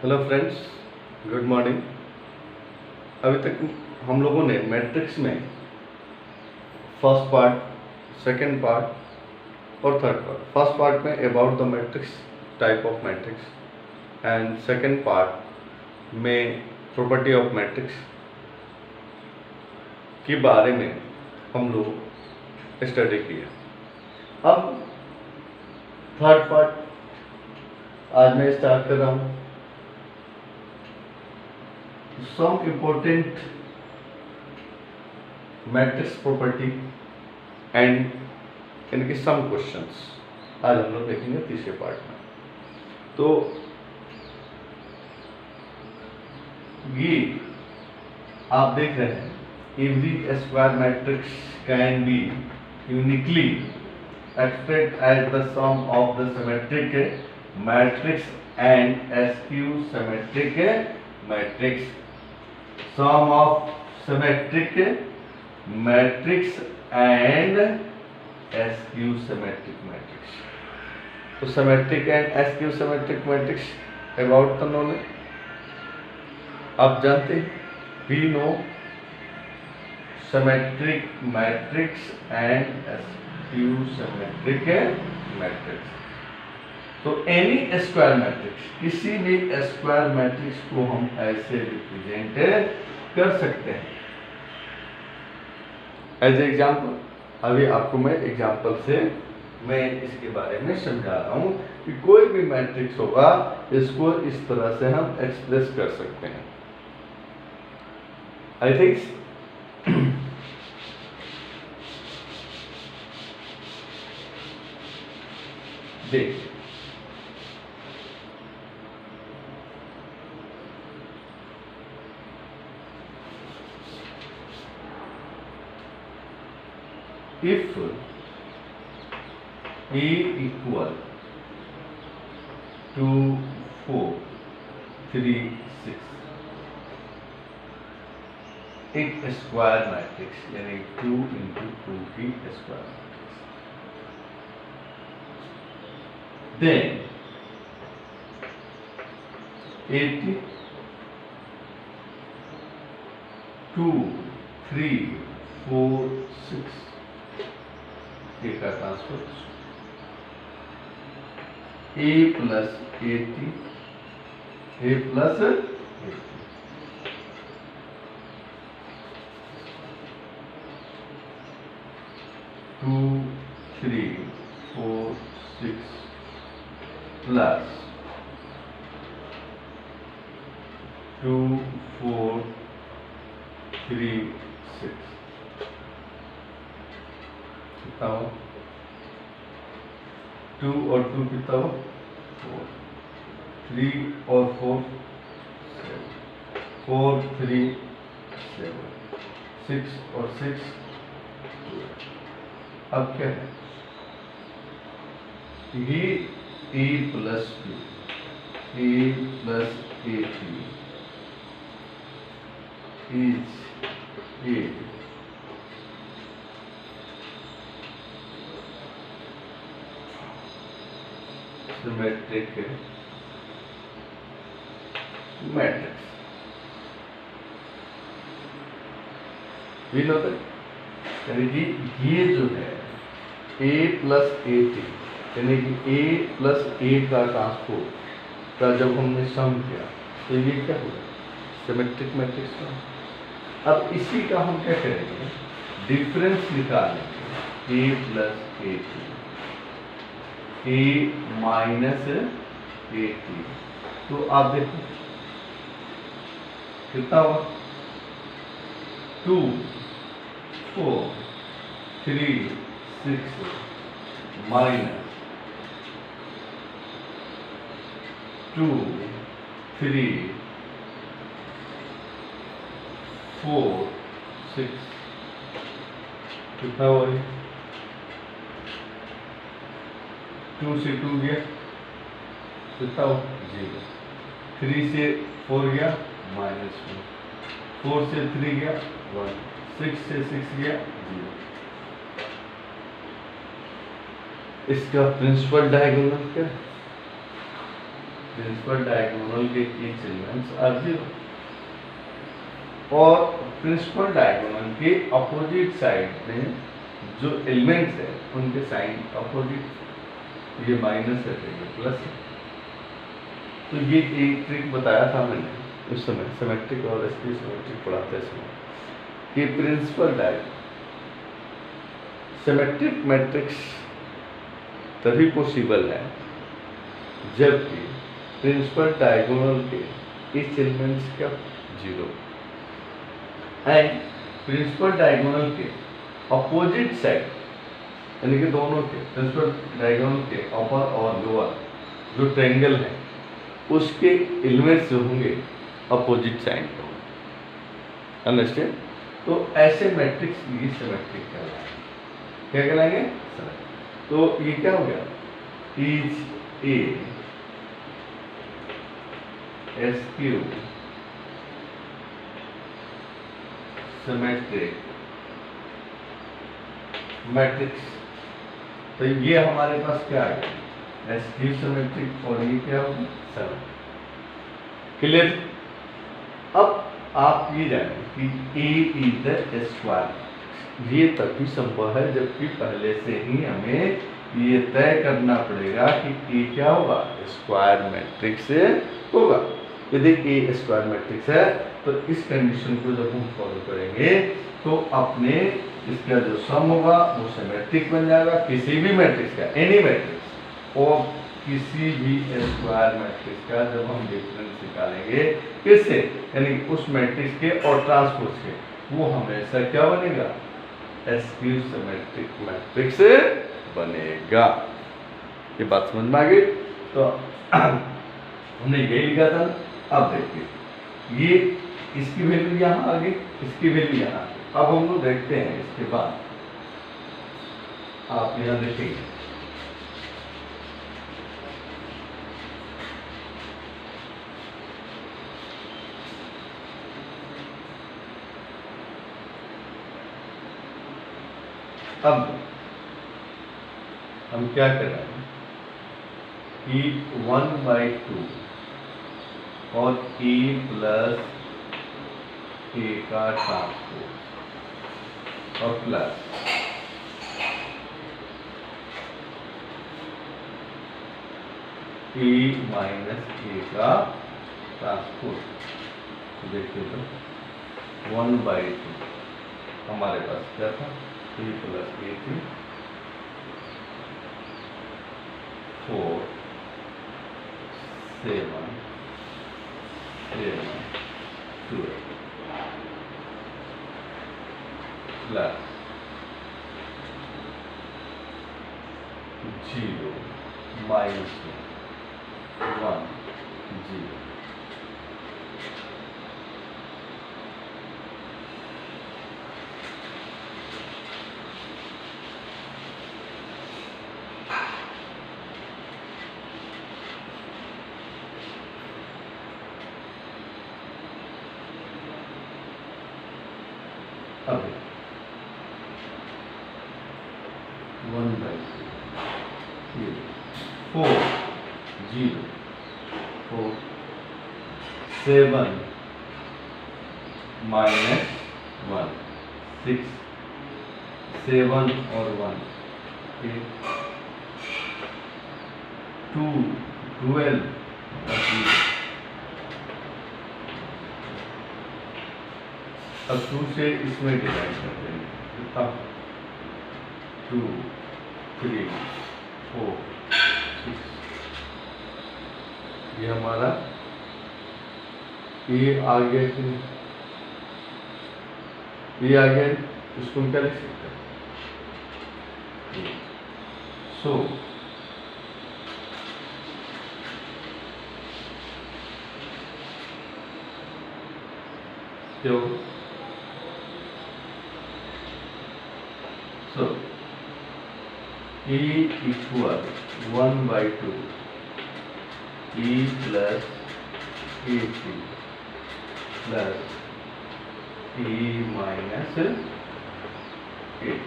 Hello friends, good morning. अभी तक हम लोगों ने मैट्रिक्स में फर्स्ट पार्ट, सेकंड पार्ट और थर्ड पार्ट। फर्स्ट पार्ट में about the matrix, type of matrix, and second part में प्रॉपर्टी ऑफ मैट्रिक्स के बारे में हम लोग स्टडी किया। अब थर्ड पार्ट आज मैं स्टार्ट कर रहा हूँ। Some important matrix property and इनके some questions आज हम लोग देखेंगे तीसरे पार्ट में। तो ये आप देख रहे हैं, every square matrix can be uniquely expressed as the sum of the symmetric matrix and skew symmetric matrix. Sum of symmetric matrix and skew symmetric matrix. तो symmetric and skew symmetric matrix about the knowledge आप जानते हैं, we know symmetric matrix and skew symmetric matrix. तो N E square matrix, किसी भी square matrix को हम ऐसे रिप्रेजेंट कर सकते हैं। एज एग्जाम्पल अभी आपको मैं एग्जाम्पल से मैं इसके बारे में समझा रहा हूं कि कोई भी मैट्रिक्स होगा, इसको इस तरह से हम एक्सप्रेस कर सकते हैं। आई थिंक देख if A equal to 4, 3, 6 एक स्क्वायर मैट्रिक्स यानी 2 into 2 की स्क्वायर मैट्रिक्स, then 80, 2, 3, 4, 6 का transfer A plus 80, A plus 80, 2, 3, 4, 6 plus 2, 4, 3, 6 कितना हो? 2 और 2 कितना हो? 4, 3 और 4 7, 4, 3, 7, 6 और 6 12। अब क्या है? ये A plus B, A plus A3 is A symmetric matrix. We know that यानी कि ये जो है A plus A3 यानी कि A plus A का ट्रांसपोज का जब हमने सम किया तो ये क्या होगा? सिमेट्रिक मैट्रिक्स का। अब इसी का हम क्या करेंगे? डिफरेंस निकालेंगे। A plus A3, A minus A3, तो आप देखो कितना हुआ? 2, 4, 3, 6 minus 2, 3, 4, 6 कितना हुआ? 2 से 2 गया कितना हो? 0। 3 से 4 गया -4, 4 से 3 गया 1, 6 से 6 गया 0। इसका प्रिंसिपल डायगोनल क्या है? प्रिंसिपल डायगोनल के ईच एलिमेंट्स आर 0 और प्रिंसिपल डायगोनल के अपोजिट साइड में जो एलिमेंट्स है उनके साइन अपोजिट, ये माइनस है तो ये प्लस है। तो ये एक ट्रिक बताया था मैंने उस समय सिमेट्रिक और स्क्यू सिमेट्रिक पढ़ाते समय कि प्रिंसिपल डायगोनल सिमेट्रिक मैट्रिक्स तभी पॉसिबल है जबकि प्रिंसिपल डायगोनल के ईच एलिमेंट्स का 0 एंड प्रिंसिपल डायगोनल के अपोजिट साइड यानी कि दोनों के प्रिंसिपल डायगोनल के अपर और लोअर जो ट्रायंगल है उसके एलिमेंट्स जो होंगे अपोजिट साइड पे होंगे। अंडरस्टैंड? तो ऐसे मैट्रिक्स ये सिमेट्रिक कहलाएंगे। क्या कहलाएंगे? तो ये क्या हो गया? Is A skew symmetric matrix. तो ये हमारे पास क्या आ गया? स्क्यू सिमेट्रिक और ये क्या होगा? 7। क्लियर? अब आप ये जानें कि ए इज द स्क्वायर। ये तभी संभव है जबकि पहले से ही हमें ये तय करना पड़ेगा कि ए क्या होगा? स्क्वायर मैट्रिक्स होगा। यदि ए स्क्वायर मैट्रिक्स है तो इस कंडीशन को जब हम फॉलो करेंगे तो अपने इसका जो सम होगा वो सिमेट्रिक बन जाएगा किसी भी मैट्रिक्स का, एनी मैट्रिक्स और किसी भी स्क्वायर मैट्रिक्स का जब हम डिफरेंस निकालेंगे किससे, यानी उस मैट्रिक्स के और ट्रांसपोज के, वो हमेशा क्या बनेगा? स्क्यू सिमेट्रिक मैट्रिक्स बनेगा। ये बात समझ में आ गई? तो हमने यही लिखा था। अब देखिए ये इसकी वैल्यू यहाँ आ गई, इसकी वैल्यू यहाँ आ गई। अब हम लोग देखते हैं इसके बाद आप यहाँ देखेंगे अब हम क्या कर रहे हैं कि 1/2 और e प्लस ए का ट्रांसपोज और प्लस e माइनस ए का ट्रांसपोज। देखिए तो 1/2 हमारे पास क्या था? e प्लस ए थी 4 7 2 प्लस 0 माइनस 1 0। अब 1/2 4 0 4 7 माइनस 1 6 7 और 1 8 2 12 अब 2 से इसमें डिवाइड कर देंगे। 2 3 4 6 ये हमारा ये आ गया कि ये आ गया, इसको हम क्या लिख सकते हैं? सो क्यों? So, E equal 1/2 E plus AC plus E minus 8.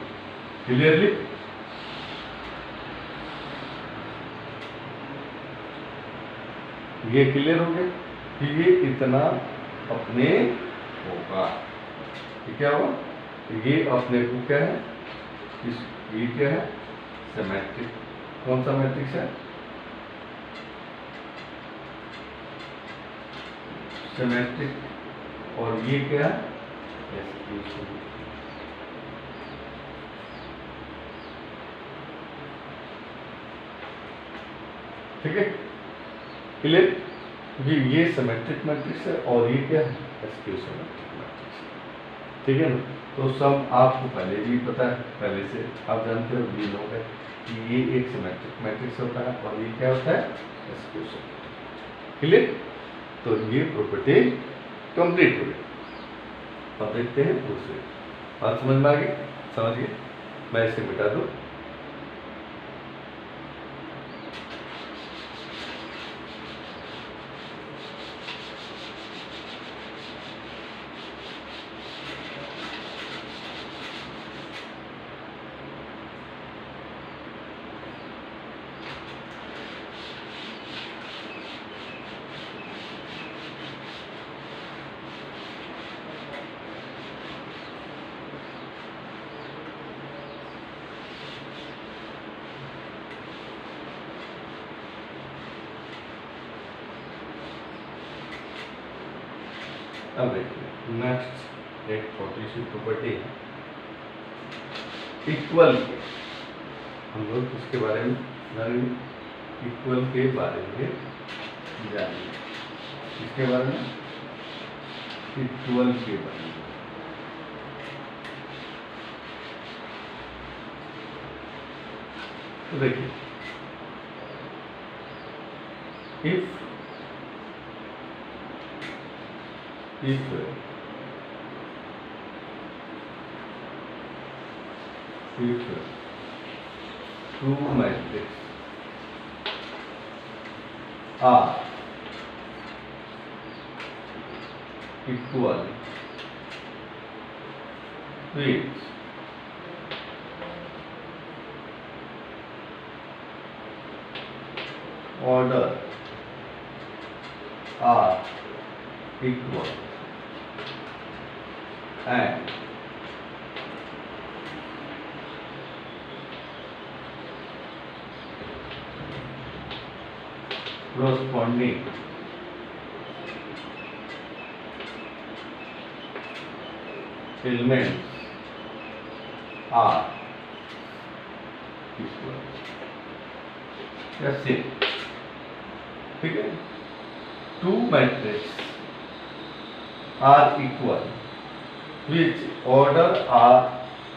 Clearly? ये क्लियर हो गया कि ये इतना अपने होगा। ये क्या होगा? ये अपने को क्या है, ये क्या है, सिमेट्रिक। कौन सा मैट्रिक्स है? सिमेट्रिक। और ये क्या है? एक्सक्लूसिव। ठीक है, क्लियर? क्योंकि ये सिमेट्रिक मैट्रिक्स है और ये क्या है, एक्सक्लूसिव मैट्रिक्स। ठीक है ना? तो सब आपको पहले भी पता है, पहले से आप जानते हो, ये लोग है कि ये एक सिमेट्रिक मैट्रिक्स होता है और ये क्या होता है, एक्सक्लूसिव। क्लियर? तो ये प्रॉपर्टी कंप्लीट हो गई। अब देखते हैं दूसरे। बात समझ में आ गई? समझ गए? मैं इसे मिटा दूं। अब देखिए नेक्स्ट एक छोटी सी प्रॉपर्टी है, इक्वल के। हम लोग इसके बारे में जानेंगे, इक्वल के बारे में जानेंगे। इसके बारे में, इक्वल के बारे में। तो देखिए, if two matrices are equal with order are equal and corresponding elements are equal। That's it। ठीक है, two matrices are equal which order are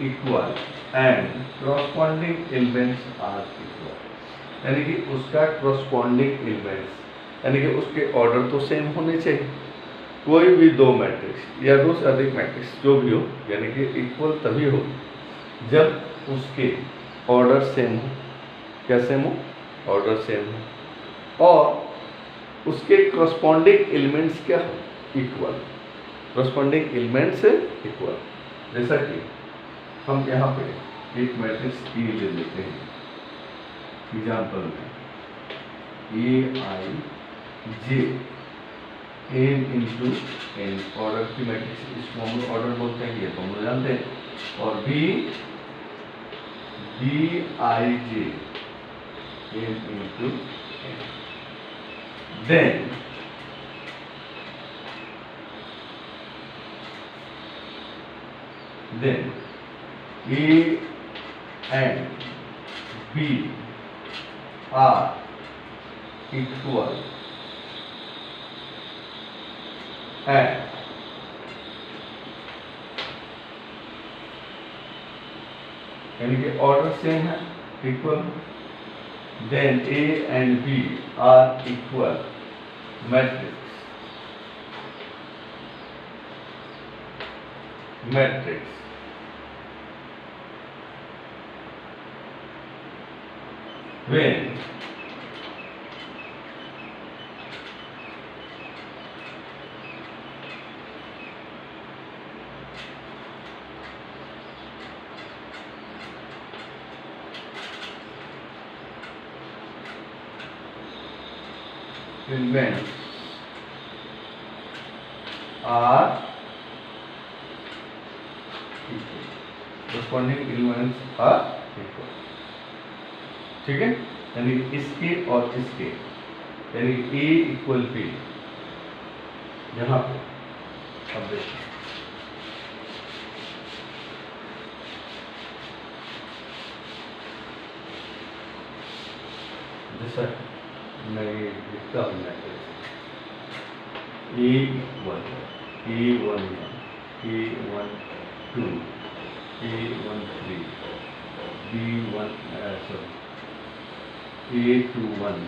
equal and corresponding elements are equal। यानी कि उसका corresponding elements यानी कि उसके order तो same होने चाहिए। कोई भी दो मैट्रिक्स या दो से अधिक मैट्रिक्स जो भी हो, यानी कि इक्वल तभी हो जब उसके ऑर्डर सेम हो। क्या सेम हो? ऑर्डर सेम हो, और उसके corresponding elements क्या हो? इक्वल। corresponding elements से इक्वल। जैसा कि हम यहाँ पे एक मैट्रिक्स E ले लेते हैं एग्जाम्पल में, AIJ n into n order की मैट्रिक्स, इसको हम लोग ऑर्डर बोलते हैं, ये तो हम लोग जानते हैं। और BIJ n into n। Then A and B are equal and यानी कि ऑर्डर सेम है, equal. Then A and B are equal matrix when elements are equal, corresponding elements are equal, ठीक है। यानी इसके और इसके, यानी A इक्वल B, यहाँ पे अब देखिए जैसा मैं लिखता हूँ A1 A11 A12 A13 B1 A21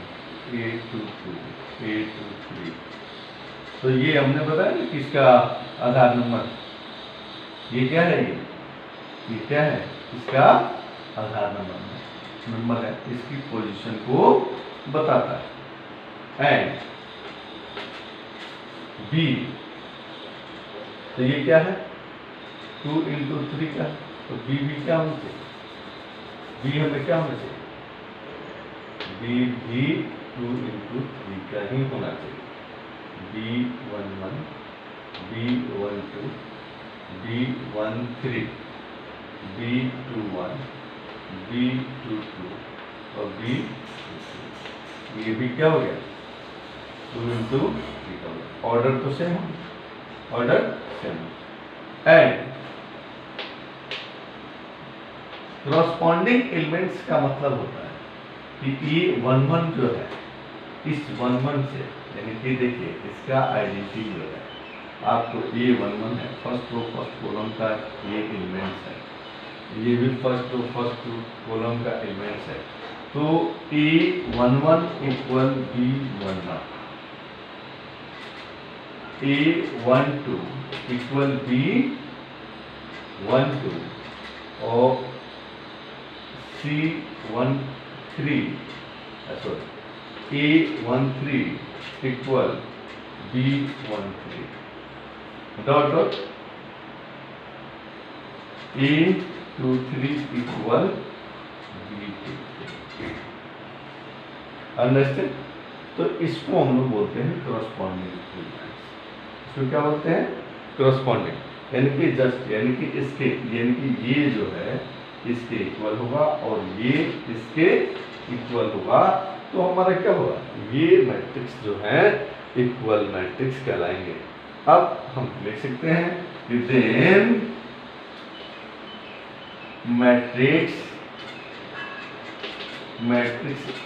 A22 A23, तो ये हमने बताया ना किसका आधार नंबर, ये क्या है, ये क्या है, इसका आधार नंबर है, इसकी पोजीशन को बताता है। एंड B, तो ये क्या है 2 into 3 का, तो B भी क्या होना चाहिए, B हमें क्या होना चाहिए, B भी 2 into 3 का ही होना चाहिए। B11 B12 B13 B21 B22 और B22, ये भी क्या हो गया 2 into 3 का, ऑर्डर तो सेम हो, order same. And corresponding elements का मतलब होता है कि A11 जो है इस 11 से, यानी कि देखिए इसका आइडेंटिटी जो है आपको A11 है, फर्स्ट रो फर्स्ट कॉलम का ये एलिमेंट्स है, ये भी फर्स्ट रो फर्स्ट कॉलम का एलिमेंट्स है, तो A11 equal B11, A12 equal B12 और C13 sorry A13 equal B13 dot dot A23 equal B23, understand. तो इसको हम लोग बोलते हैं करस्पॉन्डिंग एलिमेंट्स, इसको क्या बोलते हैं करस्पॉन्डिंग, यानी कि जस्ट, यानी कि इसके, यानी कि ये जो है इसके इक्वल होगा और ये इसके इक्वल होगा, तो हमारा क्या होगा, ये मैट्रिक्स जो है इक्वल मैट्रिक्स कहलाएंगे। अब हम लिख सकते हैं कि then matrix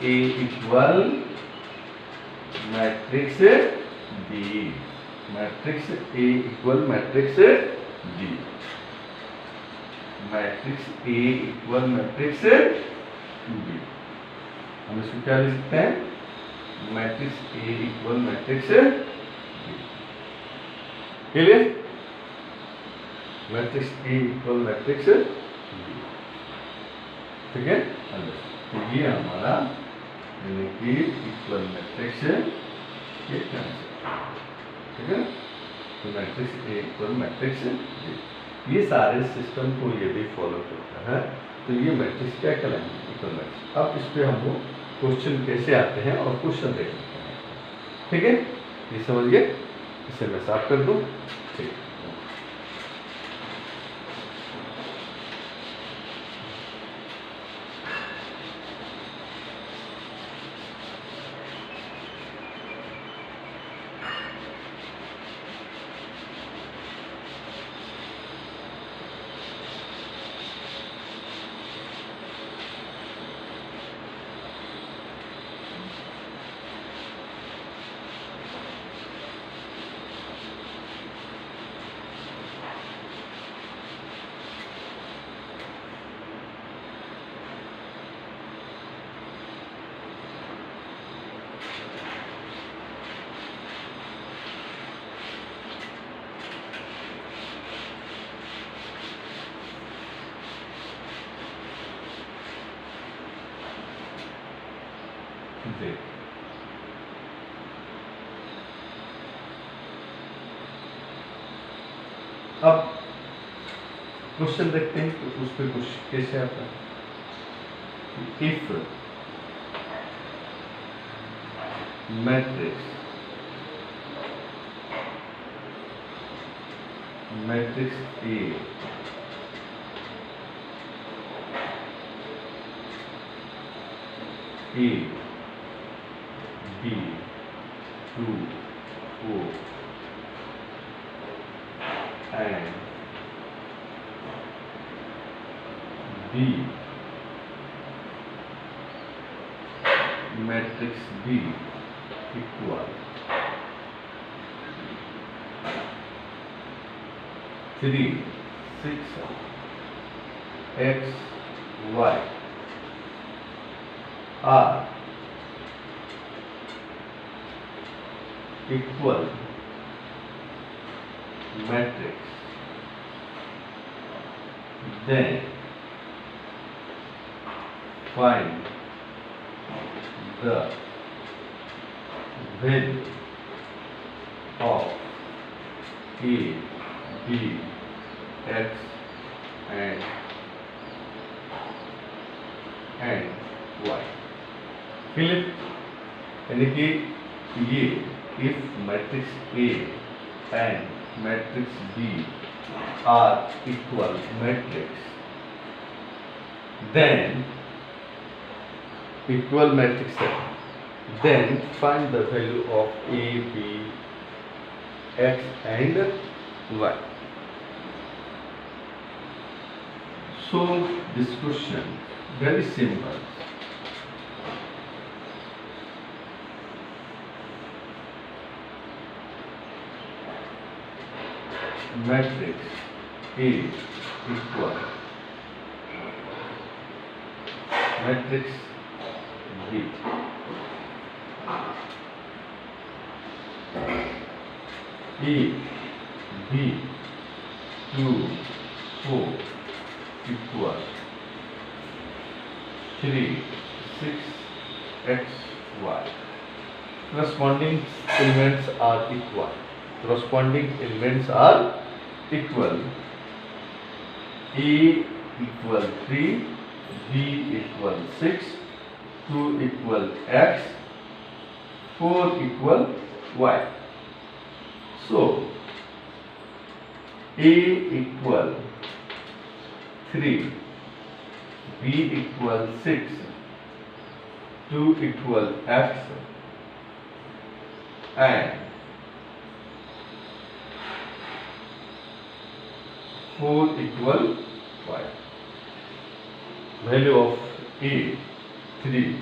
A equal matrix B, matrix A equal matrix B, matrix A equal matrix B, हम इसको क्या लिख सकते हैं, matrix A equal matrix B, clear, matrix A equal matrix B, ठीक है। तो ये हमारा यानी कि इक्वल मैट्रिक्स ये क्या है, ठीक है। तो matrix A equal matrix B, ये सारे सिस्टम को ये भी फॉलो करता है, तो ये मैट्रिक्स क्या कहलाएंगे, इक्वल मैट्रिक्स। अब इस पे हम लोग क्वेश्चन कैसे आते हैं और क्वेश्चन देख लेते हैं, ठीक है, ये समझिए, इसे मैं साफ कर दूं, ठीक। दे। अब क्वेश्चन देखते हैं कि उस पर कुछ कैसे आता है। Matrix A B 2 4 and B matrix B equal 3 6 x y are equal matrix, then find the value of A, B, X and Y. Clear? यानी कि ये if matrix A and matrix B are equal matrix, then equal matrix है, then find the value of A, B, X and Y. So this question very simple. Matrix A equal matrix B. A, B, 2, 4 equal 3, 6, x, y. Corresponding elements are equal. Corresponding elements are equal. A equal 3, B equal 6, 2 equal x, 4 equal y. So A equal 3, B equal 6, 2 equal x and 4 equal y. Value of A 3,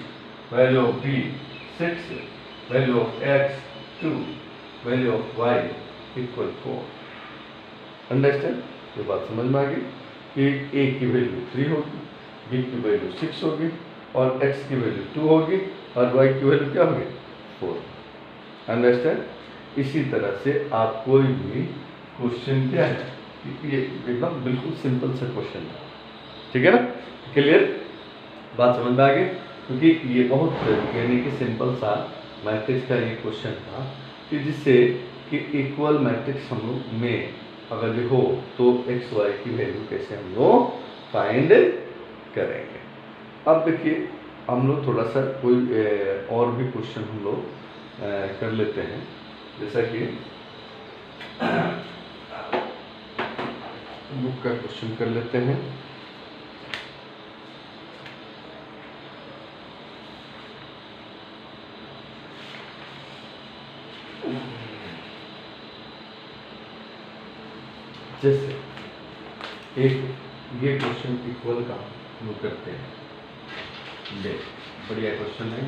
value of B 6, value of x 2, value of y equal 4. Understand? ये बात समझ में आ गई कि A की value 3 होगी, B की value 6 होगी और x की वैल्यू 2 होगी और y की वैल्यू क्या होगी 4. अंडरस्टैंड? इसी तरह से आप कोई भी क्वेश्चन क्या है, ये एकदम बिल्कुल सिंपल सा क्वेश्चन है, ठीक है ना? क्लियर? बात समझ में आ गई? क्योंकि ये बहुत यानी कि सिंपल सा मैट्रिक्स का ये क्वेश्चन था कि जिससे कि इक्वल मैट्रिक्स हम लोग में अगर ये हो तो एक्स वाई की वैल्यू कैसे हम लोग फाइंड करेंगे. अब देखिए हम लोग थोड़ा सा कोई और भी क्वेश्चन हम लोग कर लेते हैं, जैसा कि बुक का क्वेश्चन कर लेते हैं. जैसे एक ये क्वेश्चन इक्वल का हम लोग करते हैं. देख बढ़िया क्वेश्चन है.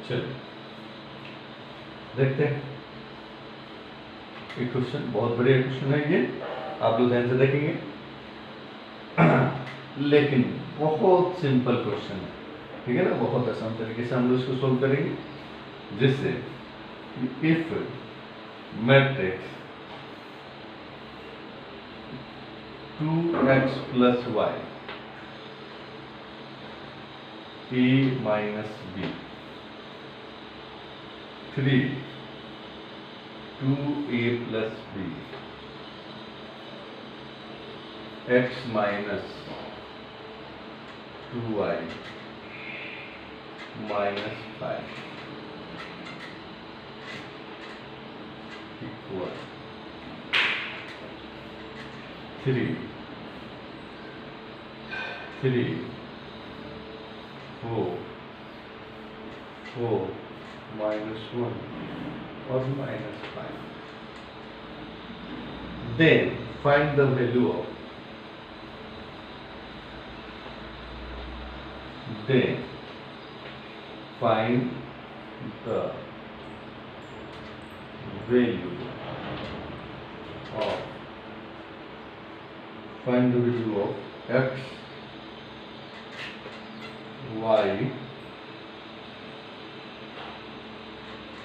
चलिए देखते हैं. एक क्वेश्चन, बहुत बढ़िया क्वेश्चन है ये, आप लोग ध्यान से देखेंगे। लेकिन बहुत सिंपल क्वेश्चन है, ठीक है ना, बहुत आसान तरीके से हम लोग इसको सोल्व करेंगे, जिससे if matrix 2x plus y a minus b 3 2a plus b x minus 2y minus 5 equal 3 4 minus 1 or minus 5. Then find the value of x, y,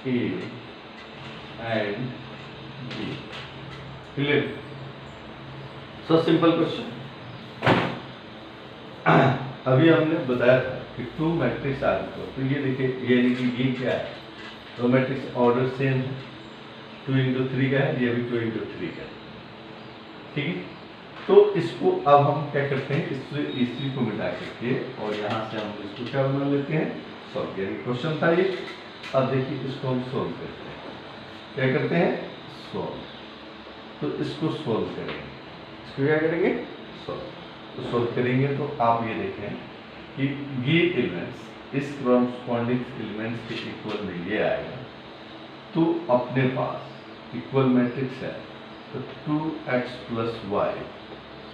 a and b. Clear? So simple question. अभी हमने बताया था कि two matrix आ गए, तो ये देखिए, यानी कि ये क्या है, दो मैट्रिक्स ऑर्डर सेम है, 2x3 का है, ये भी 2x3 का है, ठीक है। तो इसको अब हम क्या करते हैं, इसी को मिटा करके और यहाँ से हम इसको क्या बना लेते हैं, सॉल्व। यानी क्वेश्चन था ये, अब देखिए इसको हम सोल्व करते हैं, क्या करते हैं, सोल्व। तो इसको सोल्व करेंगे, इसको क्या करेंगे, सोल्व। तो सोल्व करेंगे तो आप ये देखें कि ये एलिमेंट्स इस कॉरस्पॉन्डिंग एलिमेंट्स के इक्वल में ये आएगा, तो अपने पास इक्वल मैट्रिक्स है, तो 2x plus y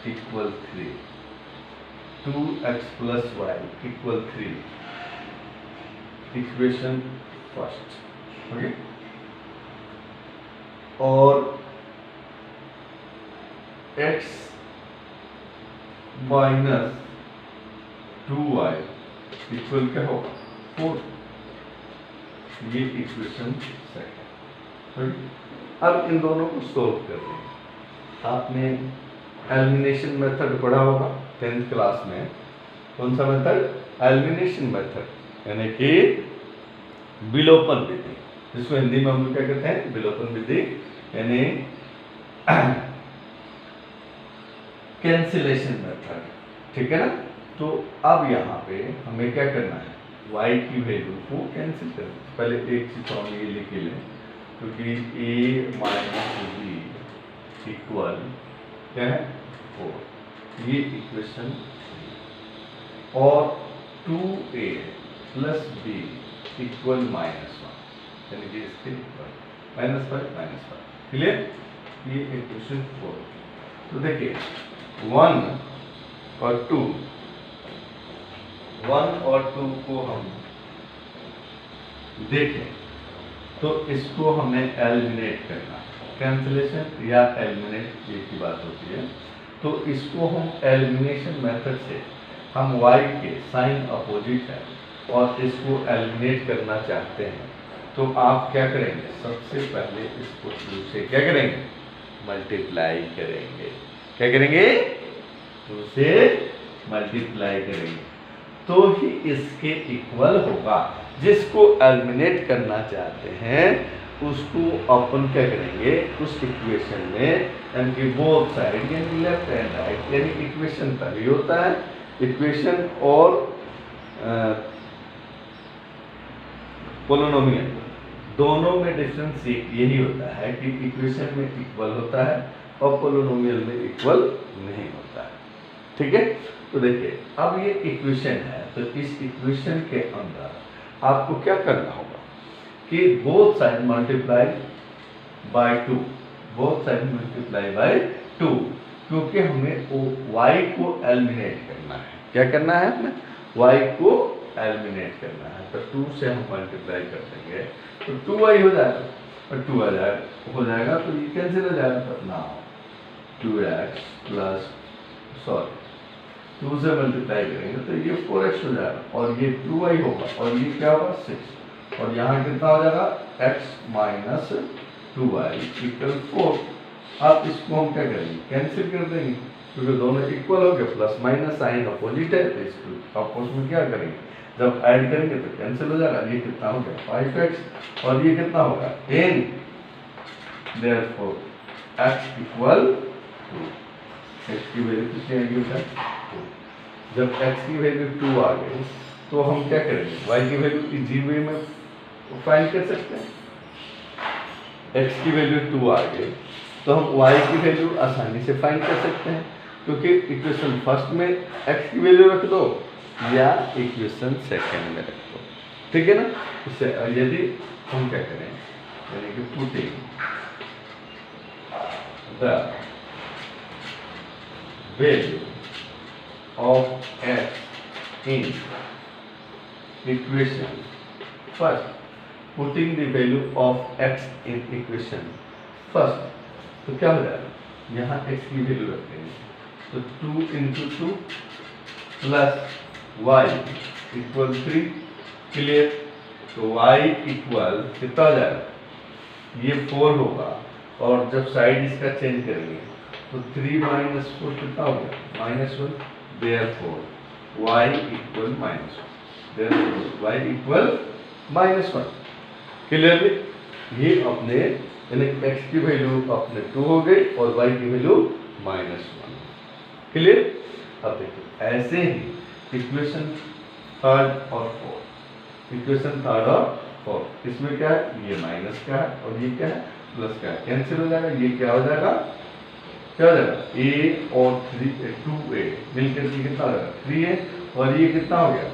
equal 3, 2x plus y equal 3, equation first, okay. और x माइनस 2y इक्वल क्या होगा, 4, ये इक्वेशन सेकंड। अब इन दोनों को सोल्व कर देंगे। आपने एलिमिनेशन मेथड पढ़ा होगा 10th क्लास में, कौन सा मेथड, एलिमिनेशन मेथड, यानी कि विलोपन विधि, जिसको हिंदी में हम लोग क्या कहते हैं, विलोपन विधि, यानी कैंसिलेशन मेथड, ठीक है ना। तो अब यहाँ पे हमें क्या करना है, y की वैल्यू को कैंसिल करना है। पहले एक चीज हम ये लिख लें, क्योंकि a माइनस b इक्वल क्या है, 4, ये इक्वेशन, और 2a प्लस b इक्वल -1, यानी कि इसके इक्वल -5, क्लियर, ये इक्वेशन 4। तो देखिए 1 और 2 को हम देखें तो इसको हमें एलिमिनेट करना है, कैंसिलेशन या एलिमिनेट एक ही बात होती है। तो इसको हम एलिमिनेशन मेथड से हम y के साइन अपोजिट है और इसको एलिमिनेट करना चाहते हैं, तो आप क्या करेंगे, सबसे पहले इसको 2 से क्या करेंगे, मल्टीप्लाई करेंगे, क्या करेंगे, 2 से मल्टीप्लाई करेंगे, तो ही इसके इक्वल होगा। जिसको एलिमिनेट करना चाहते हैं उसको अपन क्या करेंगे, उस इक्वेशन में, यानी कि बोथ साइड, यानी लेफ्ट एंड राइट, यानी इक्वेशन तभी होता है, इक्वेशन और पोलिनोमियल दोनों में डिफरेंस यही होता है कि इक्वेशन में इक्वल होता है और पोलिनोमियल में इक्वल नहीं होता है, ठीक है। तो देखिए अब ये इक्वेशन है, तो इस इक्वेशन के अंदर आपको क्या करना होगा कि both side multiply by 2, both side multiply by 2, क्योंकि हमें y को एलिमिनेट करना है। क्या करना है, हमें y को एलिमिनेट करना है, तो 2 से हम मल्टीप्लाई कर देंगे तो 2y हो जाएगा, और 2 आ जाएगा, हो जाएगा, तो ये कैंसिल हो जाएगा ना। 2x प्लस, सॉरी 2 से मल्टीप्लाई करेंगे तो ये 4x हो जाएगा और ये 2y होगा और ये क्या होगा 6, और यहाँ कितना हो जाएगा x माइनस 2y इक्वल 4। अब इसको हम क्या करेंगे, कैंसिल कर देंगे, क्योंकि दोनों इक्वल हो गए, प्लस माइनस साइन अपोजिट है, तो इसको आपस में क्या करेंगे, जब ऐड करेंगे तो कैंसिल हो जाएगा। ये कितना हो गया 5x और ये कितना होगा 10, देयरफॉर x इक्वल 2। x की वैल्यू कितनी आएगी बेटा 2। जब x की वैल्यू 2 आ गई तो हम क्या करेंगे, y की वैल्यू इजी वे में फाइंड कर सकते हैं। x की वैल्यू 2 आ गई तो हम y की वैल्यू आसानी से फाइंड कर सकते हैं, क्योंकि इक्वेशन फर्स्ट में x की वैल्यू रख दो या इक्वेशन सेकंड में रख दो, ठीक है ना। इससे यदि हम क्या करें, यानी कि putting the value of x in equation, first putting the value of x in equation first, तो क्या हो जाएगा, यहाँ x की वैल्यू रखते हैं तो 2 into 2 plus y equal 3, clear. तो y इक्वल कितना हो जाएगा, ये 4 होगा, और जब साइड इसका चेंज करेंगे तो 3 माइनस 4 कितना हो गया -1, therefore y equal -1, therefore y equal -1। Clearly ये अपने यानी x की वैल्यू अपने 2 हो गई और y की वैल्यू -1, क्लियर। अब देखिए ऐसे ही इक्वेशन थर्ड और फोर्थ, इक्वेशन थर्ड और फोर्थ, इसमें क्या है, ये माइनस का है और ये क्या है प्लस का है, कैंसिल हो जाएगा, ये क्या हो जाएगा, क्या हो जाएगा a और 2a मिलकर के कितना हो जाएगा 3a, और ये कितना हो गया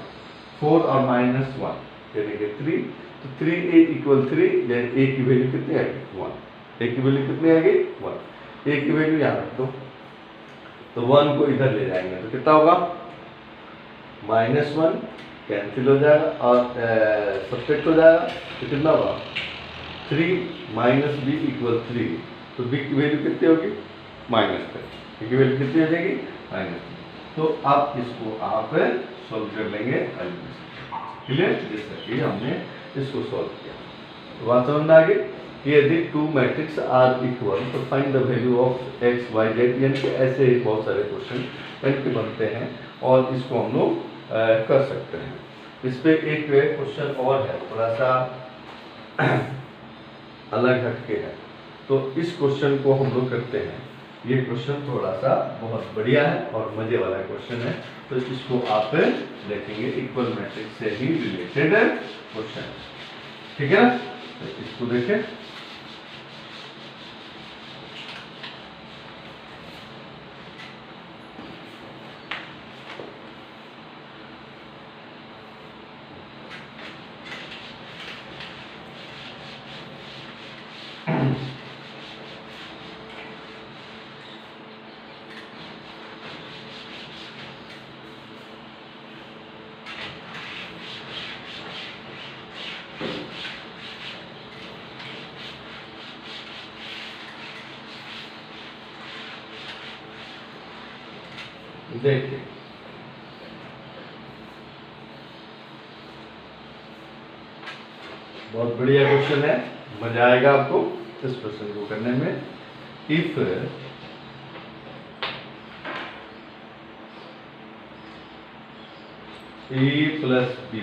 4 और -1 यानी कि 3, तो 3a इक्वल 3, यानी a की वैल्यू कितनी आ गई 1, a की वैल्यू कितनी आ गई 1, a की वैल्यू यहाँ रख दो, तो 1 को इधर ले जाएंगे तो कितना होगा -1, कैंसिल हो जाएगा और सब्ट्रैक्ट हो जाएगा, तो कितना होगा 3 माइनस b इक्वल 3, तो b की वैल्यू कितनी होगी -3, की वैल्यू कितनी हो जाएगी -3। तो आप इसको आप सॉल्व कर लेंगे, क्लियर, जैसा कि हमने इसको सॉल्व किया। तो बात समझ में आ गई कि यदि 2 मैट्रिक्स आर इक्वल तो find the value of x y z, यानी कि ऐसे ही बहुत सारे क्वेश्चन बनते हैं और इसको हम लोग कर सकते हैं। इस पे एक क्वेश्चन और है, थोड़ा सा अलग हटके है, तो इस क्वेश्चन को हम लोग करते हैं। ये क्वेश्चन थोड़ा सा बहुत बढ़िया है और मजे वाला क्वेश्चन है, तो इसको आप देखेंगे, इक्वल मैट्रिक्स से ही रिलेटेड क्वेश्चन, ठीक है ना। तो इसको देखें, देखिए बहुत बढ़िया क्वेश्चन है, मजा आएगा आपको इस क्वेश्चन को करने में। If a plus b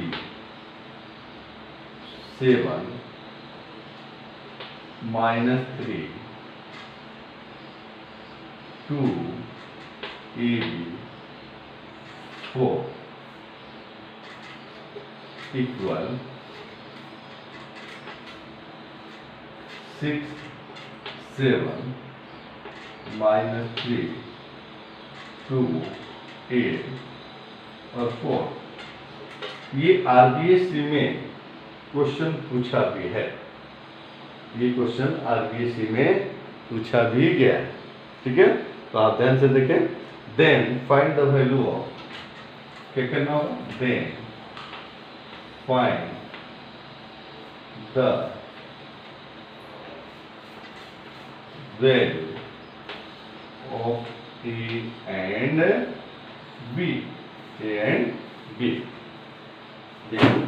7 -3 2 ab 4 equal 6 7 -3 2 8 और 4, ये आरबीएससी में क्वेश्चन पूछा भी है, ये क्वेश्चन आरबीएससी में पूछा भी गया है, ठीक है। तो आप ध्यान से देखें, then find the value of, क्या करना होगा, then find the value of A and B. A and B. देखो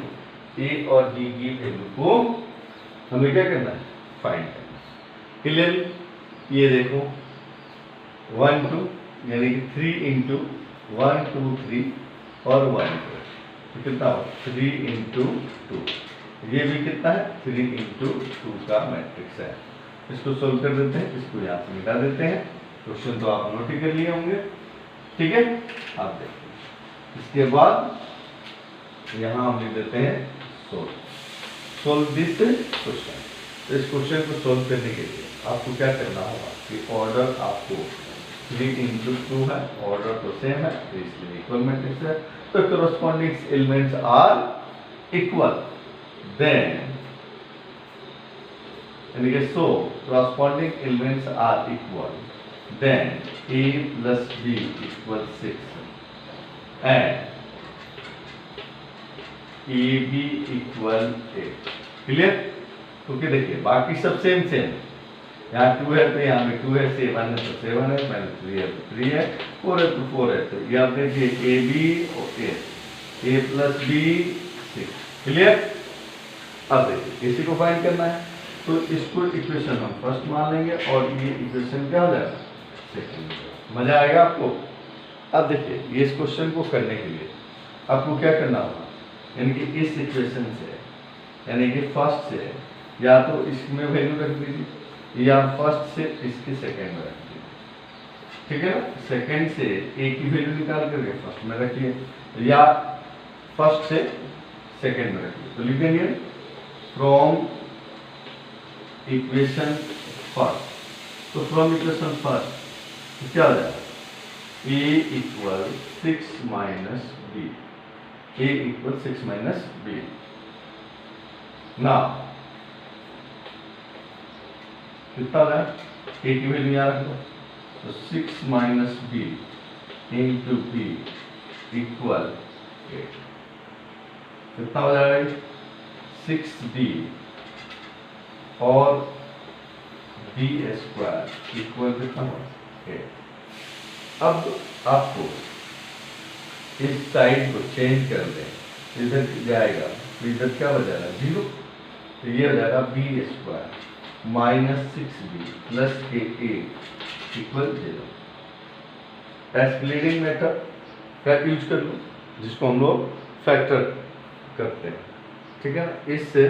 A और B की वैल्यू को हमें क्या करना है, फाइंड करना है। क्लियर? ये देखो 1 2 यानी कि 3 इंटू 1 2 3 और 1 2, तो कितना हो 3 इंटू 2। ये भी कितना है 3 इंटू 2 का मैट्रिक्स है। इसको सोल्व कर देते हैं, इसको यहाँ से मिटा देते हैं। क्वेश्चन तो आप नोट ही कर लिए होंगे, ठीक है। आप देखिए इसके बाद यहाँ हम लिख देते हैं सोल्व दिस क्वेश्चन। इस क्वेश्चन को सोल्व करने के लिए आपको क्या करना होगा कि ऑर्डर आपको 3 इंटू 2 है, ऑर्डर तो सेम है, तो इसलिए इक्वल मैट्रिक्स है। तो corresponding elements are equal, then यानी कि so corresponding elements are equal, then A plus B equals 6 and AB equal 8। Clear? क्योंकि देखिए बाकी सब सेम सेम, यहाँ 2 है तो यहाँ में 2 है, 7 है तो 7 है, माइनस 3 है तो 3 है, 4 है तो 4 है। तो ये आप देखिए ए बी और ए प्लस बी 6। क्लियर? अब देखिए इसी को फाइंड करना है, तो इसको इक्वेशन हम फर्स्ट मान लेंगे और ये इक्वेशन क्या हो जाएगा सेकंड। मजा आएगा आपको। अब देखिए ये इस क्वेश्चन को करने के लिए आपको क्या करना होगा, यानी कि इस इक्वेशन से यानी कि फर्स्ट से या तो इसमें वैल्यू रख दीजिए या फर्स्ट से इसके सेकंड में रख दीजिए, ठीक है ना। सेकंड से ए की वैल्यू निकाल करके फर्स्ट में रखिए या फर्स्ट से सेकंड में रखिए। तो लिखेंगे फ्रॉम इक्वेशन फर्स्ट, तो फ्रॉम इक्वेशन फर्स्ट तो क्या हो जाएगा ए इक्वल 6 माइनस बी, ए इक्वल 6 माइनस बी। ना कितना है ए की वैल्यू यहाँ रख दो, तो 6 minus B into B equal 8। कितना हो जाएगा 6b और b स्क्वायर इक्वल कितना होगा 8। अब आपको इस साइड को चेंज कर दें, इधर जाएगा तो इधर क्या हो जाएगा 0, तो ये हो जाएगा b square minus 6b plus a equal 0। Escalating method का यूज कर लो जिसको हम लोग फैक्टर करते हैं, ठीक है ना। इससे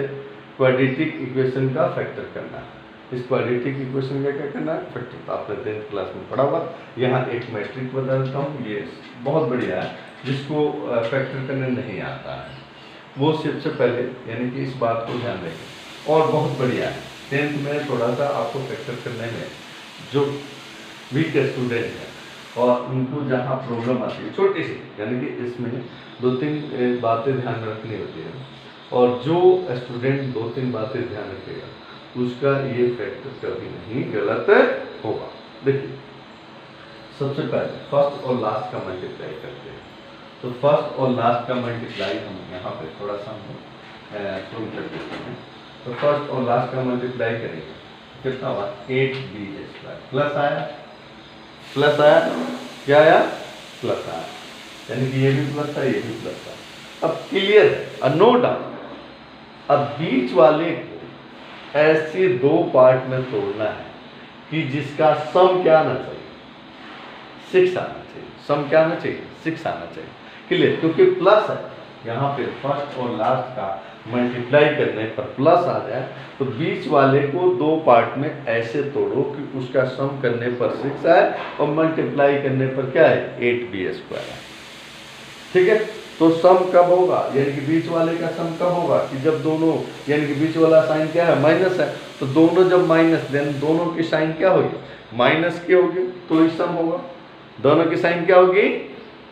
क्वाड्रेटिक इक्वेशन का फैक्टर करना है। इस क्वाड्रेटिक इक्वेशन का क्या करना है फैक्टर, तो आपने 10th क्लास में पढ़ा हुआ। यहाँ एक मैट्रिक बता देता हूँ, ये बहुत बढ़िया है, जिसको फैक्टर करने नहीं आता है वो सबसे पहले यानी कि इस बात को ध्यान रखें। और बहुत बढ़िया है 10th में थोड़ा सा आपको फैक्टर करने में जो वीक स्टूडेंट है और उनको जहाँ प्रॉब्लम आती है छोटी सी, यानी कि इसमें 2-3 बातें ध्यान में रखनी होती है, और जो स्टूडेंट 2-3 बातें ध्यान रखेगा उसका ये फैक्टर कभी नहीं गलत होगा। देखिए सबसे पहले फर्स्ट और लास्ट का मल्टीप्लाई करते हैं, तो फर्स्ट और लास्ट का मल्टीप्लाई हम यहाँ पे थोड़ा सा शुरू कर देते हैं। तो फर्स्ट और लास्ट का मल्टीप्लाई करेंगे कितना हुआ 8b स्क्वायर, प्लस आया क्या आया प्लस आया, यानी कि ये भी प्लस था ये भी प्लस था। अब क्लियर है नो डाउट। अब बीच वाले को ऐसे 2 पार्ट में तोड़ना है कि जिसका सम क्या आना चाहिए 6 आना चाहिए। सम क्या आना चाहिए 6 आना चाहिए। क्लियर, क्योंकि प्लस है यहाँ पे फर्स्ट और लास्ट का मल्टीप्लाई करने पर प्लस आ जाए, तो बीच वाले को 2 पार्ट में ऐसे तोड़ो कि उसका सम करने पर 6 आए और मल्टीप्लाई करने पर क्या है 8b स्क्वायर है। ठीक है, तो सम कब होगा, यानी कि बीच वाले का सम कब होगा कि जब दोनों, यानी कि बीच वाला साइन क्या है माइनस है, तो दोनों जब माइनस, देन दोनों की साइन क्या होगी माइनस की होगी तो ही सम होगा। दोनों की साइन क्या होगी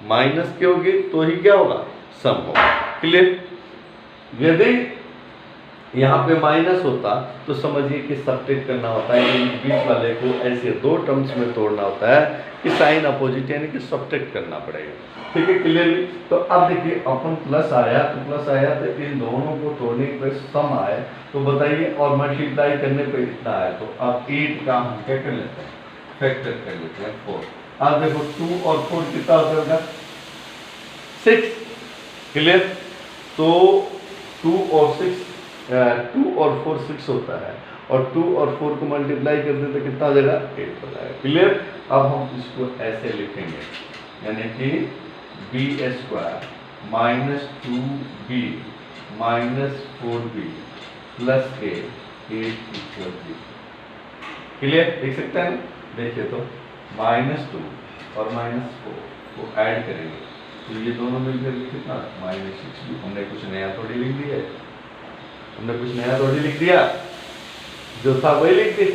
माइनस की होगी तो ही क्या होगा सम होगा। क्लियर। यदि यहाँ पे माइनस होता तो समझिए कि सब्ट्रैक्ट करना होता है, यानी बीच वाले को ऐसे दो टर्म्स में तोड़ना होता है कि साइन अपोजिट यानी कि सब्ट्रैक्ट करना पड़ेगा। ठीक है, क्लियरली। तो अब देखिए अपन प्लस आया तो इन दोनों को तोड़ने पे सम आए, तो बताइए, और मल्टीप्लाई करने पे इतना आया, तो अब 8 का हम क्या कर लेते हैं, फैक्टर कर लेते हैं 4। अब देखो 2 और 4 कितना हो जाएगा, 6। क्लियर। तो 2 और 4 6 होता है, और 2 और 4 को मल्टीप्लाई कर देते कितना हो जाएगा, 8 हो जाएगा। क्लियर। अब हम इसको ऐसे लिखेंगे, यानी कि b² minus 2b minus 4b plus 8 equal 0। Clear, देख सकते हैं। देखिए तो -2 और -4 को ऐड करेंगे तो ये दोनों मिलकर कितना, -6। हमने कुछ नया थोड़ी लिख दिया है, हमने कुछ नया थोड़ी लिख दिया, जो था वही लिख दी।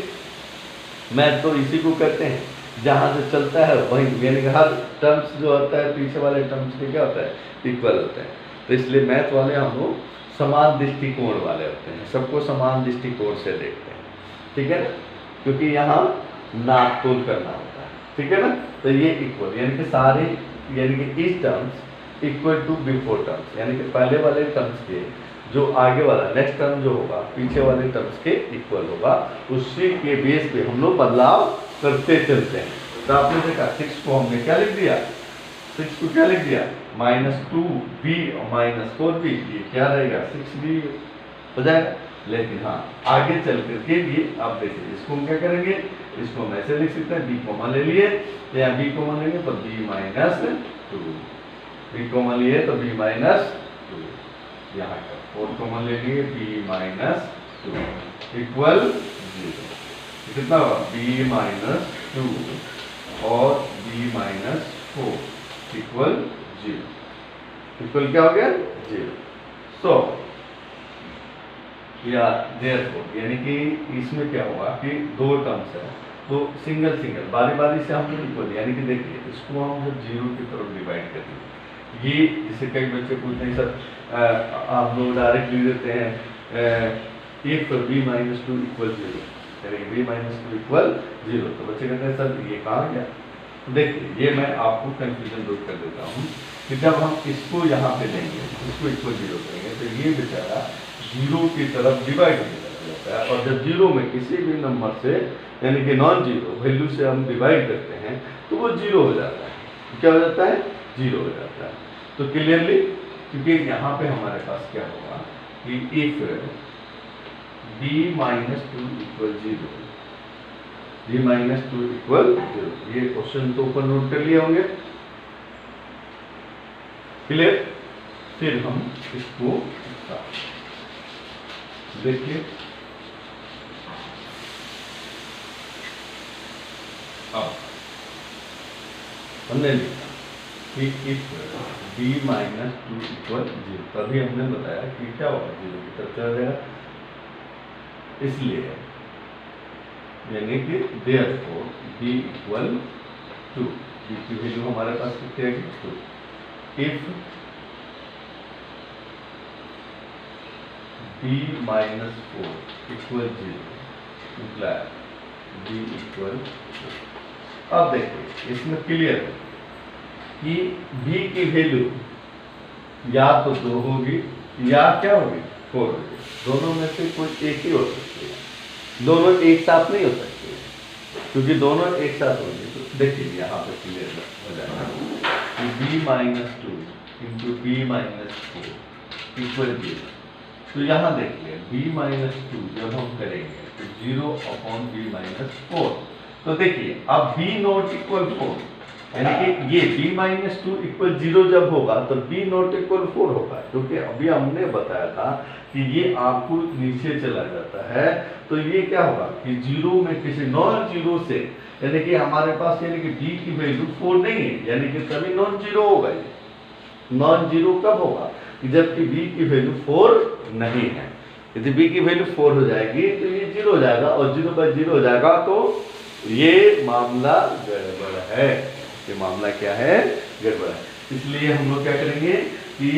मैथ तो इसी को कहते हैं, जहाँ से चलता है वही, यानी कि हर टर्म्स जो होता है पीछे वाले टर्म्स के क्या होता है, इक्वल होते हैं। तो इसलिए मैथ वाले हम लोग समान दृष्टिकोण वाले होते हैं, सबको समान दृष्टिकोण से देखते हैं। ठीक है ना, क्योंकि यहाँ नाप तोल करना होता है। ठीक है ना, तो ये इक्वल यानी कि सारे, यानी कि इस terms equal to before terms, यानी कि पहले वाले टर्म्स के जो आगे वाला नेक्स्ट टर्म जो होगा पीछे वाले टर्म्स के इक्वल होगा, उसी के बेस पे हम लोग बदलाव करते चलते हैं। तो आपने देखा 6 को हमने क्या लिख दिया, 6 को क्या लिख दिया, -2b और -4b, ये क्या रहेगा 6b हो जाएगा। लेकिन हाँ, आगे चल करके भी आप देखिए, इसको हम क्या करेंगे, इसको हम ऐसे लिख सकते हैं, b कॉमन ले लिए, या b कॉमन लेंगे तो b -2, b कॉमन लिए तो b -2, यहाँ का 4 कॉमन ले लिए b -2 इक्वल 0। कितना हुआ, b -2 और b -4 इक्वल 0। इक्वल क्या हो गया, 0। सो या देयरफॉर, यानी कि इसमें क्या होगा कि दो टर्म्स है, तो सिंगल बारी बारी से हम इक्वल, यानी कि देखिए इसको हम जब 0 की तरफ डिवाइड करते हैं, ये जिसे कई बच्चे पूछते हैं सर आप लोग डायरेक्ट लिख देते हैं इफ b -2 इक्वल 0, यानी b -2 इक्वल 0, तो बच्चे कहते हैं सर ये कहाँ गया। देखिए ये मैं आपको कंफ्यूजन दूर कर देता हूँ कि जब हम इसको यहाँ पे लेंगे, इसको इक्वल 0 करेंगे, तो ये बेचारा 0 की तरफ डिवाइड होने लग जाता है, और जब 0 में किसी भी नंबर से, यानी कि नॉन जीरो वैल्यू से हम डिवाइड करते हैं तो वो 0 हो जाता है। क्या हो जाता है, 0 हो जाता है। तो क्लियरली, क्योंकि यहाँ पे हमारे पास क्या होगा कि if b -2 equal 0, b -2 equal 0, ये क्वेश्चन तो ऊपर नोट कर लिए होंगे। क्लियर। फिर हम इसको देखिए, अब हमने लिखा कि इफ b -2 इक्वल 0, तभी हमने बताया कि क्या होगा, 0 की तरफ चला जाएगा। इसलिए यानी कि देयरफॉर b इक्वल 2, b की वैल्यू हमारे पास कितनी है, 2। If b -4 equal 0 imply b equal 4। अब देखिए इसमें क्लियर है कि b की वैल्यू या तो 2 होगी या क्या होगी, 4 होगी। दोनों में से कोई एक ही हो सकती है, दोनों एक साथ नहीं हो सकती है, क्योंकि दोनों एक साथ होंगे। तो देखिए यहाँ पे क्लियर हो जाएगा कि b -2 इंटू b -4 इक्वल 0। तो यहाँ देखिए b -2 जब हम करेंगे तो 0/b -4, तो देखिए अब b नॉट इक्वल 4, यानी कि ये b -2 इक्वल 0 जब होगा तो b नॉट इक्वल 4 होगा, क्योंकि अभी हमने बताया था कि ये आपको नीचे चला जाता है, तो ये क्या होगा कि 0 में किसी नॉन जीरो से, यानी कि हमारे पास यानी कि b की वैल्यू 4 नहीं है, यानी कि तभी नॉन जीरो होगा। ये नॉन जीरो कब होगा, जबकि b की वैल्यू 4 नहीं है। यदि b की वैल्यू 4 हो जाएगी तो ये 0 हो जाएगा, और 0/0 हो जाएगा, तो ये मामला गड़बड़ है। ये मामला क्या है, गड़बड़ है। इसलिए हम लोग क्या करेंगे कि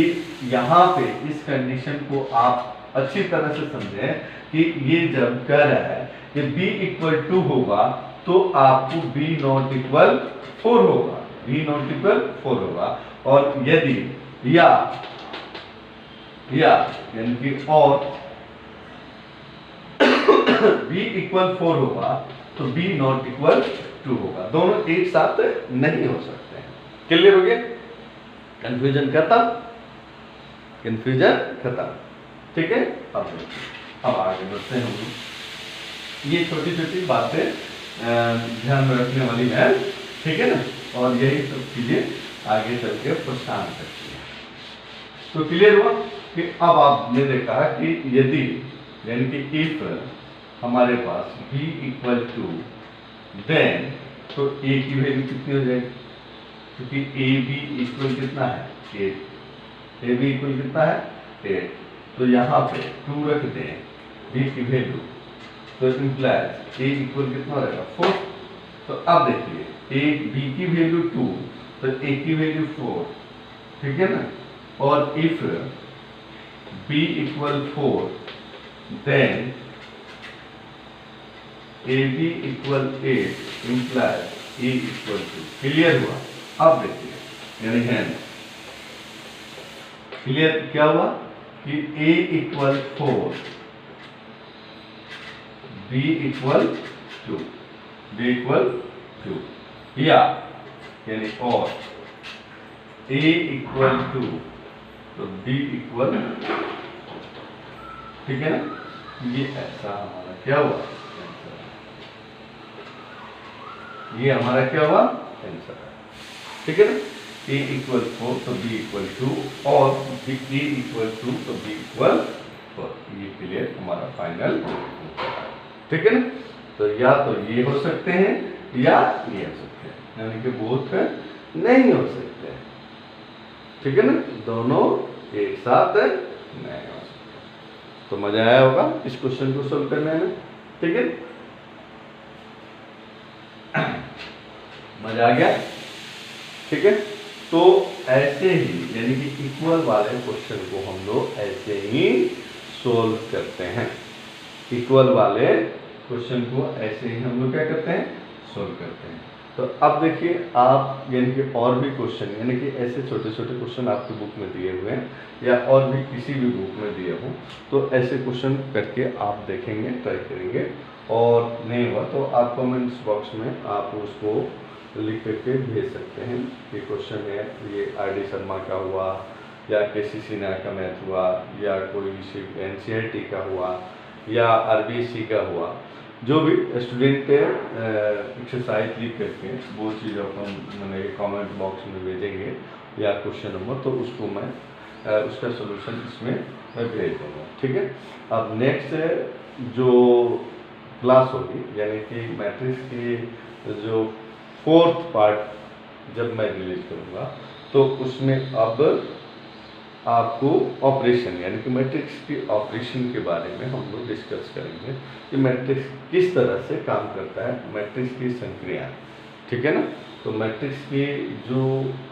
यहाँ पे इस कंडीशन को आप अच्छी तरह से समझें कि ये जब कह रहा है कि b इक्वल 2 होगा तो आपको b नॉट इक्वल 4 होगा, b नॉट इक्वल 4 होगा। और यदि या यानी कि और b इक्वल 4 होगा तो b नॉट इक्वल 2 होगा। दोनों एक साथ नहीं हो सकते हैं। क्लियर हो गया? कंफ्यूजन खत्म, कंफ्यूजन खत्म। ठीक है, अब आगे बढ़ते हैं हम लोग। ये छोटी छोटी बातें ध्यान में रखने वाली है, ठीक है ना, और यही सब चीजें आगे चल के परेशान करती है। तो क्लियर हुआ कि अब आपने देखा कि यदि यानी कि इफ हमारे पास b इक्वल टू देन तो a की वैल्यू कितनी हो जाएगी, क्योंकि ए बी इक्वल कितना है 8, ए बी इक्वल कितना है 8, तो यहाँ पे 2 रख दें b की वैल्यू, तो इम्प्लाइज a इक्वल कितना रहेगा 4। तो अब देखिए ए b की वैल्यू 2 तो a की वैल्यू 4, ठीक है ना, और if b equal 4 then AB equal 8 implies A equal 2। Clear हुआ? अब देखिए यानी है क्लियर क्या हुआ कि A equal 4 B equal 2, B equal 2 या यानी और A इक्वल 2 तो B इक्वल, ठीक है ना, ये ऐसा हमारा क्या हुआ, ये हमारा क्या हुआ आंसर है। ठीक है ना, a इक्वल 4 तो b इक्वल 2 और a इक्वल 2 तो b इक्वल 4। ये क्लियर हमारा फाइनल, ठीक है ना। तो या तो ये हो सकते हैं या ये हो सकते हैं, यानी कि बोथ नहीं हो सकते, ठीक है ना, दोनों एक साथ नहीं हो सकते। तो मजा आया होगा इस क्वेश्चन को सोल्व करने में, ठीक है, मजा आ गया, ठीक है। तो ऐसे ही यानी कि इक्वल वाले क्वेश्चन को हम लोग ऐसे ही सोल्व करते हैं, इक्वल वाले क्वेश्चन को ऐसे ही हम लोग क्या करते हैं, सोल्व करते हैं। तो अब देखिए आप यानी कि और भी क्वेश्चन यानी कि ऐसे छोटे छोटे क्वेश्चन आपकी बुक में दिए हुए हैं या और भी किसी भी बुक में दिए हों, तो ऐसे क्वेश्चन करके आप देखेंगे, ट्राई करेंगे, और नहीं हुआ तो आप कमेंट्स बॉक्स में आप उसको लिख करके भेज सकते हैं। ये क्वेश्चन है, ये आर.डी. शर्मा का हुआ या के.सी. सिन्हा का मैथ हुआ या कोई NCERT का हुआ या RBC का हुआ, जो भी स्टूडेंट एक्सरसाइज लिख करके वो चीज़ अपन मैंने कमेंट बॉक्स में भेजेंगे या क्वेश्चन नंबर, तो उसको मैं उसका सोल्यूशन इसमें मैं भेज दूँगा, ठीक है। अब नेक्स्ट जो क्लास होगी यानी कि मैट्रिक्स की जो 4th पार्ट जब मैं रिलीज करूँगा तो उसमें अब आपको ऑपरेशन यानी कि मैट्रिक्स की ऑपरेशन के बारे में हम लोग डिस्कस करेंगे कि मैट्रिक्स किस तरह से काम करता है, मैट्रिक्स की संक्रियाएं, ठीक है ना। तो मैट्रिक्स की जो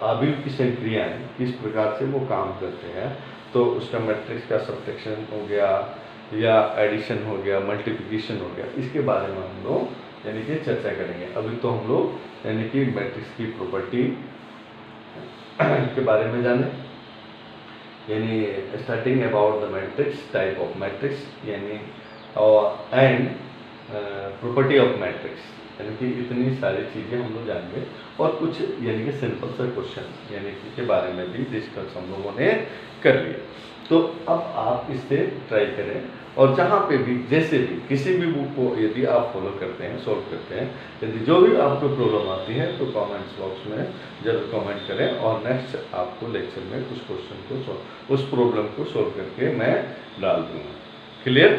अवयव की संक्रियाएं किस प्रकार से वो काम करते हैं, तो उसका मैट्रिक्स का सब्ट्रैक्शन हो गया या एडिशन हो गया, मल्टीप्लिकेशन हो गया, इसके बारे में हम लोग यानी कि चर्चा करेंगे। अभी तो हम लोग यानी कि मैट्रिक्स की प्रॉपर्टी के बारे में जाने, यानी starting about the matrix, type of matrix यानी और एंड प्रॉपर्टी ऑफ मैट्रिक्स, यानी कि इतनी सारी चीज़ें हम लोग जानेंगे और कुछ यानी कि सिंपल सा क्वेश्चन यानी कि के बारे में भी डिस्कस हम लोगों ने कर लिया। तो अब आप इससे ट्राई करें और जहाँ पे भी जैसे भी किसी भी बुक को यदि आप फॉलो करते हैं, सोल्व करते हैं, यदि जो भी आपको प्रॉब्लम आती है तो कमेंट्स बॉक्स में जरूर कमेंट करें और नेक्स्ट आपको लेक्चर में उस क्वेश्चन को उस प्रॉब्लम को सोल्व करके मैं डाल दूँगा। क्लियर?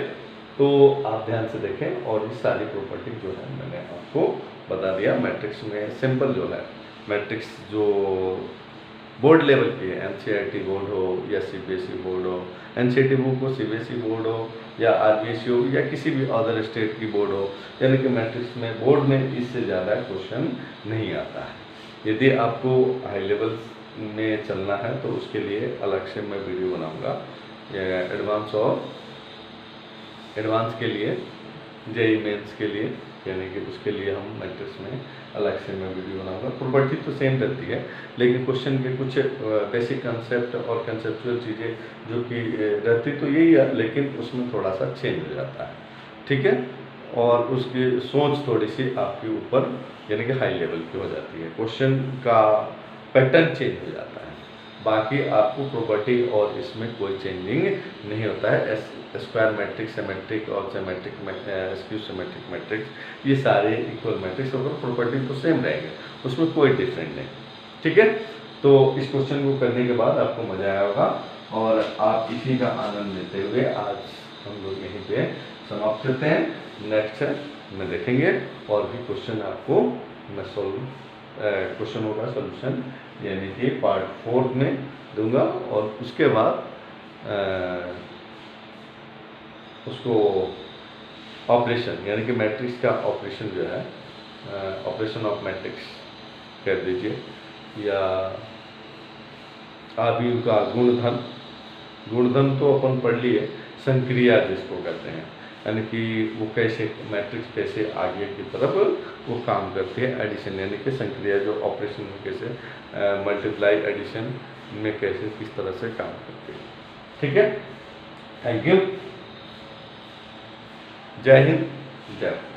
तो आप ध्यान से देखें और ये सारी प्रॉपर्टी जो है मैंने आपको बता दिया। मैट्रिक्स में सिंपल जो है मैट्रिक्स जो बोर्ड लेवल की है, NCERT बोर्ड हो या CBSE बोर्ड हो, NCERT बुक हो, CBSE बोर्ड हो या RBC हो या किसी भी अदर स्टेट की बोर्ड हो, यानी कि मैट्रिक्स में बोर्ड में इससे ज़्यादा क्वेश्चन नहीं आता है। यदि आपको हाई लेवल में चलना है तो उसके लिए अलग से मैं वीडियो बनाऊंगा, एडवांस और एडवांस के लिए, जेई मेंस के लिए, यानी कि उसके लिए हम मैट्रिक्स में अलग से मैं वीडियो बनाऊंगा। प्रॉपर्टी तो सेम रहती है, लेकिन क्वेश्चन के कुछ बेसिक कंसेप्ट और कंसेप्चुअल चीज़ें जो कि रहती तो यही है, लेकिन उसमें थोड़ा सा चेंज हो जाता है, ठीक है। और उसकी सोच थोड़ी सी आपके ऊपर यानी कि हाई लेवल की हो जाती है, क्वेश्चन का पैटर्न चेंज हो जाता है। बाकी आपको प्रॉपर्टी और इसमें कोई चेंजिंग नहीं होता है। स्क्वायर मैट्रिक्स, सिमेट्रिक और सिमेट्रिक, स्क्यू सिमेट्रिक मैट्रिक्स, ये सारे इक्वल मैट्रिक्स होकर प्रॉपर्टी तो सेम रहेंगे, उसमें कोई डिफरेंट नहीं, ठीक है। तो इस क्वेश्चन को करने के बाद आपको मजा आया होगा और आप इसी का आनंद लेते हुए आज हम लोग यहीं पे समाप्त करते हैं। नेक्स्ट में देखेंगे और भी क्वेश्चन आपको मैं क्वेश्चनों का सोल्यूशन यानी कि पार्ट 4 में दूंगा, और उसके बाद उसको ऑपरेशन यानी कि मैट्रिक्स का ऑपरेशन जो है, ऑपरेशन ऑफ मैट्रिक्स कह दीजिए, या आव्यूह का गुणधर्म तो अपन पढ़ लिए, संक्रिया जिसको कहते हैं, यानी कि वो कैसे मैट्रिक्स कैसे आगे की तरफ वो काम करती है, एडिशन यानी कि संक्रिया जो ऑपरेशन में कैसे मल्टीप्लाई एडिशन में कैसे किस तरह से काम करती है, ठीक है। Thank you. जय हिंद, जय भारत।